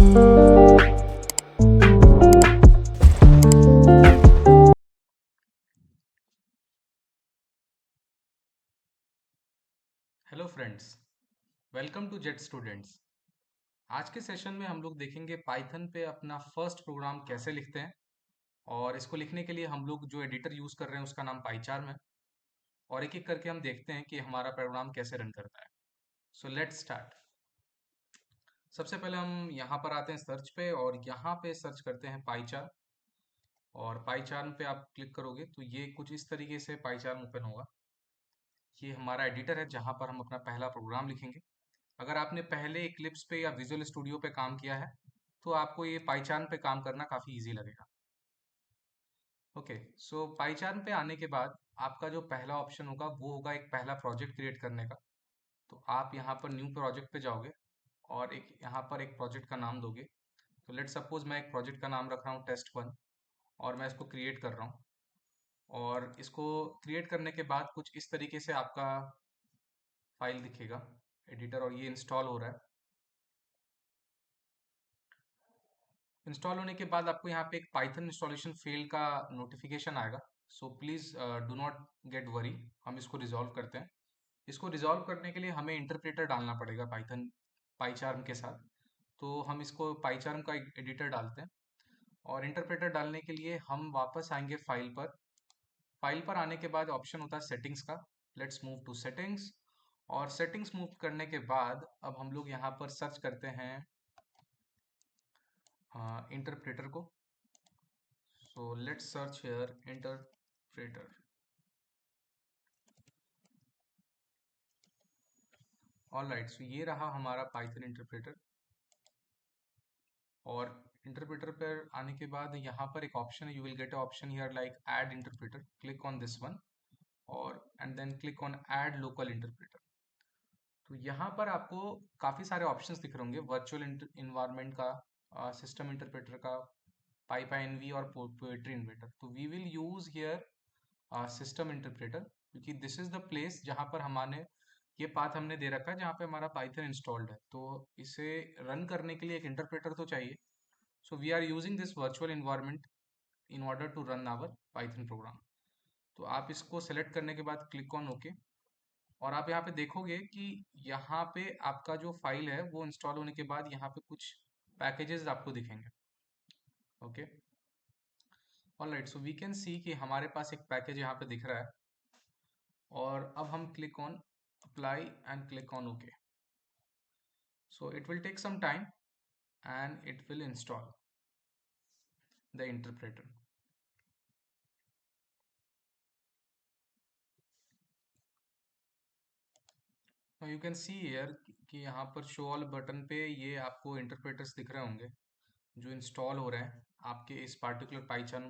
Hello friends, welcome to jet students. आज के session में हम लोग देखेंगे पाइथन पे अपना फर्स्ट प्रोग्राम कैसे लिखते हैं। और इसको लिखने के लिए हम लोग जो एडिटर यूज़ कर रहे हैं उसका नाम पाइचार्म है। और एक एक करके हम देखते हैं कि हमारा प्रोग्राम कैसे रन करता है। So let's start. सबसे पहले हम यहाँ पर आते हैं सर्च पे और यहाँ पे सर्च करते हैं पाइचार्म। और पाइचार्म पे आप क्लिक करोगे तो ये कुछ इस तरीके से पाइचार्म ओपन होगा। ये हमारा एडिटर है जहाँ पर हम अपना पहला प्रोग्राम लिखेंगे। अगर आपने पहले इक्लिप्स पे या विजुअल स्टूडियो पे काम किया है तो आपको ये पाइचार्म पे काम करना काफ़ी इजी लगेगा। ओके, सो पाइचार्म पे आने के बाद आपका जो पहला ऑप्शन होगा वो होगा एक पहला प्रोजेक्ट क्रिएट करने का। तो आप यहाँ पर न्यू प्रोजेक्ट पे जाओगे और एक यहाँ पर एक प्रोजेक्ट का नाम दोगे। तो लेट सपोज मैं एक प्रोजेक्ट का नाम रख रहा हूँ टेस्ट 1 और मैं इसको क्रिएट कर रहा हूँ। और इसको क्रिएट करने के बाद कुछ इस तरीके से आपका फाइल दिखेगा एडिटर और ये इंस्टॉल हो रहा है। इंस्टॉल होने के बाद आपको यहाँ पे एक पाइथन इंस्टॉलेशन फेल का नोटिफिकेशन आएगा। So please do not gate worry, हम इसको रिजॉल्व करते हैं। इसको रिजॉल्व करने के लिए हमें इंटरप्रेटर डालना पड़ेगा पाइथन पाइचार्म के साथ। तो हम इसको पाइचार्म का एक एडिटर डालते हैं और इंटरप्रेटर डालने के लिए हम वापस आएंगे फाइल पर। फाइल पर आने के बाद ऑप्शन होता है सेटिंग्स का। Let's move to settings. और सेटिंग्स मूव करने के बाद अब हम लोग यहाँ पर सर्च करते हैं इंटरप्रेटर को। So let's search here interpreter. All right, so ये रहा हमारा पाइथन इंटरप्रेटर। और इंटरप्रेटर पर आने के बाद यहाँ पर एक ऑप्शन है, you will get a option here like add interpreter. Click on this one और and then click on add local interpreter. तो यहाँ पर आपको काफ़ी सारे ऑप्शंस दिख रहे होंगे, वर्चुअल इन्वायरमेंट का, सिस्टम इंटरप्रेटर का, पाइपाइनवी और पोएट्री इन्वर्टर। तो we will use here system interpreter क्योंकि दिस इज द प्लेस जहाँ पर हमारे ये पाथ हमने दे रखा है जहाँ पे हमारा पाइथन इंस्टॉल्ड है। तो इसे रन करने के लिए एक इंटरप्रेटर तो चाहिए। So we are using this virtual environment in order to run our Python program. तो आप इसको सेलेक्ट करने के बाद क्लिक ऑन ओके। और आप यहाँ पे देखोगे कि यहाँ पे आपका जो फाइल है वो इंस्टॉल होने के बाद यहाँ पे कुछ पैकेजेस आपको दिखेंगे। Okay, alright, so we can see कि हमारे पास एक पैकेज यहाँ पे दिख रहा है। और अब हम click on apply and click on okay. So it will take some time and it will install the interpreter. Now you can see here कि यहाँ पर शो ऑल बटन पे ये आपको इंटरप्रेटर्स दिख रहे होंगे जो इंस्टॉल हो रहे हैं आपके इस पार्टिकुलर पाइथन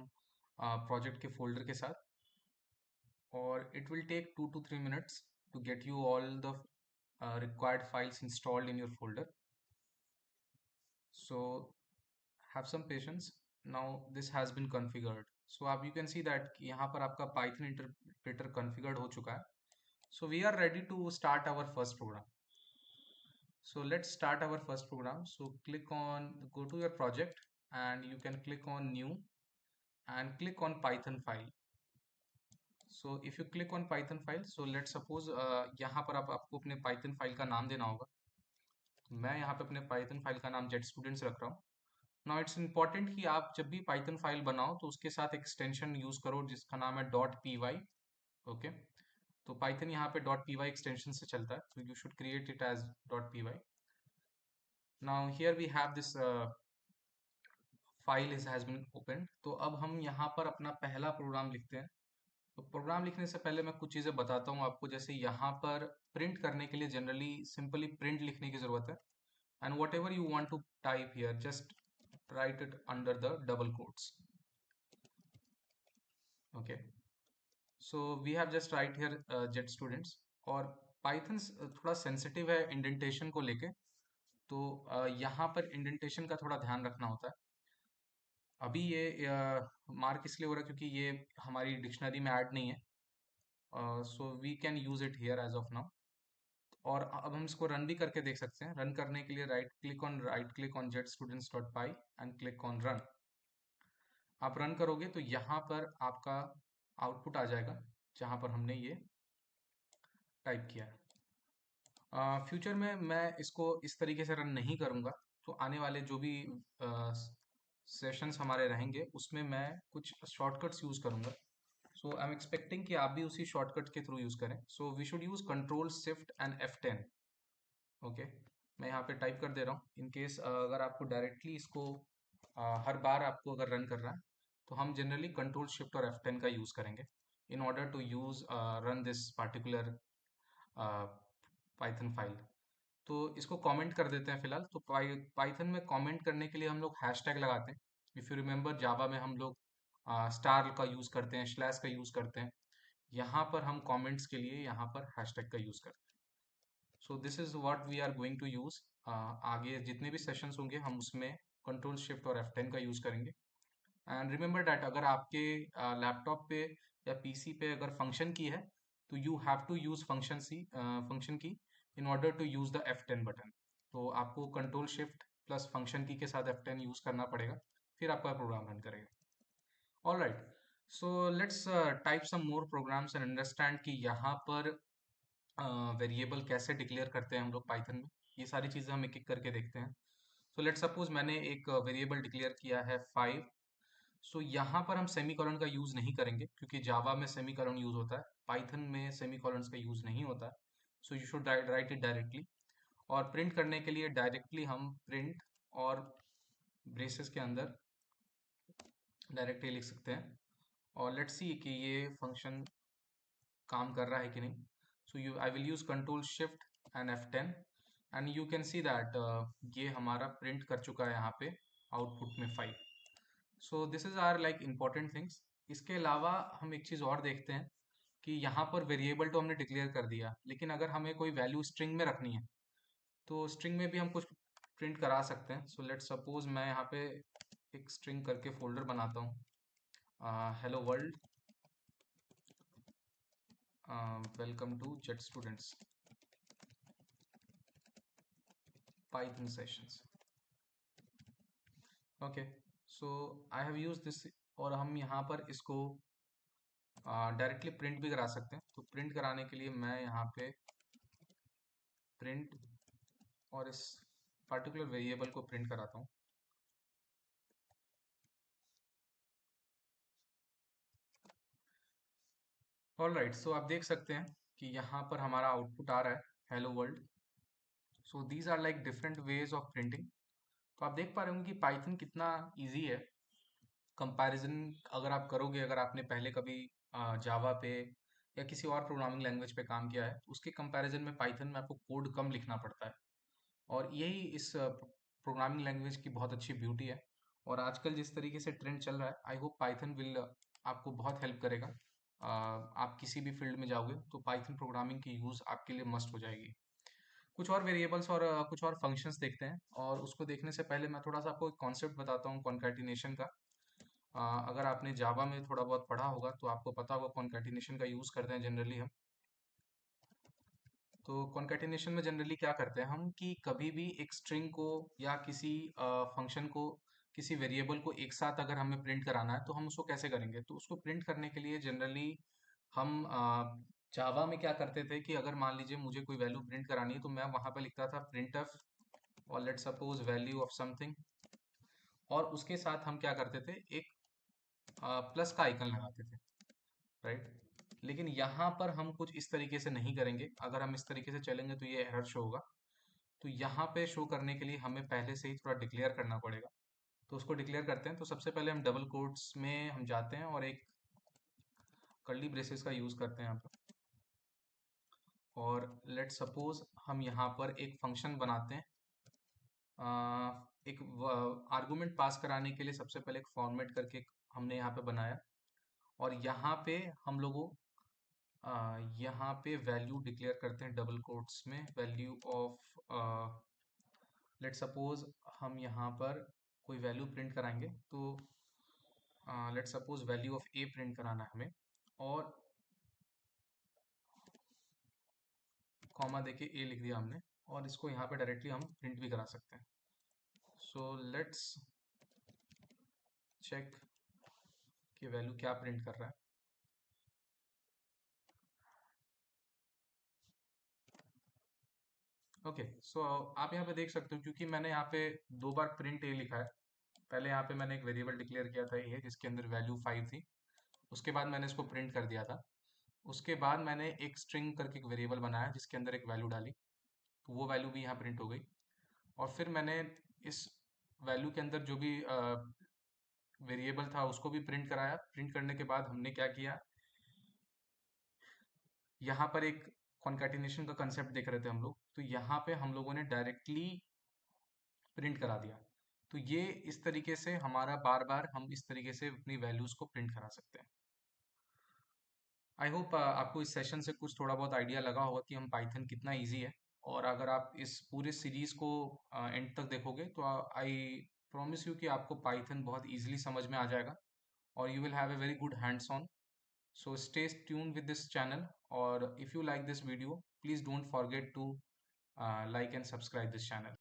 प्रोजेक्ट के फोल्डर के साथ। और it will take 2 to 3 minutes to get you all the required files installed in your folder. So have some patience. Now this has been configured. So आप you can see that कि यहाँ पर आपका Python interpreter configured हो चुका है. So we are ready to start our first program. So let's start our first program. So go to your project and you can click on new and click on Python file. So if you click on Python file, so let's suppose यहाँ पर आपको अपने Python file का नाम देना होगा। तो मैं यहाँ पे अपने Python फाइल का नाम जेट स्टूडेंट्स रख रहा हूँ। नाउ इट्स इम्पॉर्टेंट कि आप जब भी पाइथन फाइल बनाओ तो उसके साथ एक्सटेंशन यूज करो जिसका नाम है डॉट पी वाई। ओके, तो पाइथन यहाँ पे डॉट पी वाई एक्सटेंशन से चलता है, तो you should create it as dot P Y. Now here we have this file is has been open. तो अब हम यहाँ पर अपना पहला प्रोग्राम लिखते हैं। तो प्रोग्राम लिखने से पहले मैं कुछ चीज़ें बताता हूँ आपको। जैसे यहाँ पर प्रिंट करने के लिए जनरली सिंपली प्रिंट लिखने की ज़रूरत है। And whatever you want to type here just write it under the double quotes. Okay, so we have just write here jet students। और पाइथन थोड़ा सेंसिटिव है इंडेंटेशन को लेके। तो यहाँ पर इंडेंटेशन का थोड़ा ध्यान रखना होता है। अभी ये मार्क इसलिए हो रहा है क्योंकि ये हमारी डिक्शनरी में ऐड नहीं है। So we can use it here as of now. और अब हम इसको रन भी करके देख सकते हैं। रन करने के लिए right click on jetstudents.py and click on run. आप रन करोगे तो यहाँ पर आपका आउटपुट आ जाएगा जहाँ पर हमने ये टाइप किया है। फ्यूचर में मैं इसको इस तरीके से रन नहीं करूँगा, तो आने वाले जो भी सेशंस हमारे रहेंगे उसमें मैं कुछ शॉर्टकट्स यूज़ करूँगा। सो आई एम एक्सपेक्टिंग कि आप भी उसी शॉर्टकट के थ्रू यूज़ करें। So we should use control shift and F10। Okay, मैं यहाँ पे टाइप कर दे रहा हूँ। इन केस अगर आपको डायरेक्टली इसको हर बार आपको अगर रन करना है तो हम जनरली कंट्रोल शिफ्ट और F10 का यूज़ करेंगे in order to use run this particular Python file. तो इसको कमेंट कर देते हैं फिलहाल। तो पाइथन में कमेंट करने के लिए हम लोग हैशटैग लगाते हैं। इफ़ यू रिमेंबर, जावा में हम लोग स्टार का यूज़ करते हैं, स्लैश का यूज़ करते हैं। यहाँ पर हम कमेंट्स के लिए यहाँ पर हैशटैग का यूज़ करते हैं। So this is what we are going to use. आगे जितने भी सेशंस होंगे हम उसमें कंट्रोल शिफ्ट और F10 का यूज़ करेंगे। एंड रिमेंबर डैट अगर आपके लैपटॉप पे या पीसी पे अगर फंक्शन की है तो you have to use function key in order to use the F10 button. तो आपको कंट्रोल शिफ्ट प्लस फंक्शन की के साथ F10 यूज करना पड़ेगा, फिर आपका प्रोग्राम रन करेगा। All right, so let's type some more programs and understand कि यहाँ पर वेरिएबल कैसे डिक्लेयर करते हैं हम लोग पाइथन में। ये सारी चीज़ें हम एक एक करके देखते हैं। सो लेट्स सपोज मैंने एक वेरिएबल डिक्लेयर किया है 5। सो यहाँ पर हम सेमीकोलन का यूज नहीं करेंगे क्योंकि जावा में सेमीकोलन यूज होता है, पाइथन में सेमीकोलंस का यूज नहीं होता है। So you should write it directly. और प्रिंट करने के लिए डायरेक्टली हम प्रिंट और ब्रेसेस के अंदर डायरेक्टली लिख सकते हैं। और लेट्स सी कि ये फंक्शन काम कर रहा है कि नहीं। So you I will use control shift and F10 and you can see that ये हमारा प्रिंट कर चुका है यहाँ पे आउटपुट में 5। So this is are like important things. इसके अलावा हम एक चीज़ और देखते हैं कि यहाँ पर वेरिएबल तो हमने डिक्लेयर कर दिया, लेकिन अगर हमें कोई वैल्यू स्ट्रिंग में रखनी है तो स्ट्रिंग में भी हम कुछ प्रिंट करा सकते हैं। सो लेट्स सपोज मैं यहाँ पे एक स्ट्रिंग करके फोल्डर बनाता हूँ, hello world, welcome to jet students Python sessions. Okay, so I have use this. और हम यहाँ पर इसको डायरेक्टली प्रिंट भी करा सकते हैं। तो प्रिंट कराने के लिए मैं यहाँ पे प्रिंट और इस पर्टिकुलर वेरिएबल को प्रिंट कराता हूँ। ऑल राइट, सो आप देख सकते हैं कि यहाँ पर हमारा आउटपुट आ रहा है hello world. So these are like different ways of printing. तो आप देख पा रहे होंगे कि पाइथन कितना इजी है कंपैरिजन। अगर आप करोगे, अगर आपने पहले कभी जावा पे या किसी और प्रोग्रामिंग लैंग्वेज पे काम किया है तो उसके कंपैरिजन में पाइथन में आपको कोड कम लिखना पड़ता है। और यही इस प्रोग्रामिंग लैंग्वेज की बहुत अच्छी ब्यूटी है। और आजकल जिस तरीके से ट्रेंड चल रहा है, आई होप पाइथन विल आपको बहुत हेल्प करेगा। आप किसी भी फील्ड में जाओगे तो पाइथन प्रोग्रामिंग की यूज़ आपके लिए मस्ट हो जाएगी। कुछ और वेरिएबल्स और कुछ और फंक्शंस देखते हैं, और उसको देखने से पहले मैं थोड़ा सा आपको एक कॉन्सेप्ट बताता हूँ कॉन्कैटिनेशन का। अगर आपने जावा में थोड़ा बहुत पढ़ा होगा तो आपको पता होगा कॉन्कैटिनेशन का यूज़ करते हैं जनरली हम। तो कॉन्कैटिनेशन में जनरली क्या करते हैं हम कि कभी भी एक स्ट्रिंग को या किसी फंक्शन को, किसी वेरिएबल को एक साथ अगर हमें प्रिंट कराना है तो हम उसको कैसे करेंगे। तो उसको प्रिंट करने के लिए जनरली हम जावा में क्या करते थे कि अगर मान लीजिए मुझे कोई वैल्यू प्रिंट करानी है तो मैं वहां पे लिखता था printf और let suppose value of something. और उसके साथ हम क्या करते थे, एक प्लस का आइकन लगाते थे, राइट। लेकिन यहाँ पर हम कुछ इस तरीके से नहीं करेंगे। अगर हम इस तरीके से चलेंगे तो ये एरर शो होगा। तो यहाँ पे शो करने के लिए हमें पहले से ही थोड़ा डिक्लेयर करना पड़ेगा। तो उसको डिक्लेयर करते हैं। तो सबसे पहले हम डबल कोट्स में हम जाते हैं और एक कर्ली ब्रेसेस का यूज करते हैं यहाँ पर। और लेट सपोज हम यहाँ पर एक फंक्शन बनाते हैं। एक आर्गुमेंट पास कराने के लिए सबसे पहले एक फॉर्मेट करके हमने यहाँ पे बनाया। और यहाँ पे हम लोगों यहाँ पे वैल्यू डिक्लेयर करते हैं डबल कोट्स में, वैल्यू ऑफ लेट सपोज हम यहाँ पर कोई वैल्यू प्रिंट कराएंगे। तो let suppose value of A print कराना है हमें। और कॉमा देके ए लिख दिया हमने, और इसको यहाँ पे डायरेक्टली हम प्रिंट भी करा सकते हैं। सो लेट्स चेक कि वैल्यू क्या प्रिंट कर रहा है। ओके, सो आप यहाँ पे देख सकते हो, क्योंकि मैंने यहाँ पे 2 बार प्रिंट ए लिखा है। पहले यहाँ पे मैंने एक वेरिएबल डिक्लेयर किया था ए, जिसके अंदर वैल्यू 5 थी। उसके बाद मैंने इसको प्रिंट कर दिया था। उसके बाद मैंने एक स्ट्रिंग करके एक वेरिएबल बनाया जिसके अंदर एक वैल्यू डाली, तो वो वैल्यू भी यहाँ प्रिंट हो गई। और फिर मैंने इस वैल्यू के अंदर जो भी वेरिएबल था उसको भी प्रिंट कराया। प्रिंट करने के बाद हमने क्या किया, यहाँ पर एक कॉन्कैटिनेशन का कंसेप्ट देख रहे थे हम लोग, तो यहाँ पे हम लोगों ने डायरेक्टली प्रिंट करा दिया। तो ये इस तरीके से हमारा बार बार हम इस तरीके से अपनी वैल्यूज को प्रिंट करा सकते हैं। आई होप आपको इस सेशन से कुछ थोड़ा बहुत आइडिया लगा होगा कि हम पाइथन कितना इजी है। और अगर आप इस पूरे सीरीज को एंड तक देखोगे तो आई प्रॉमिस यू कि आपको पाइथन बहुत इजीली समझ में आ जाएगा, और you will have a very good hands on. So stay tuned with this channel, or if you like this video, please don't forget to like and subscribe this channel.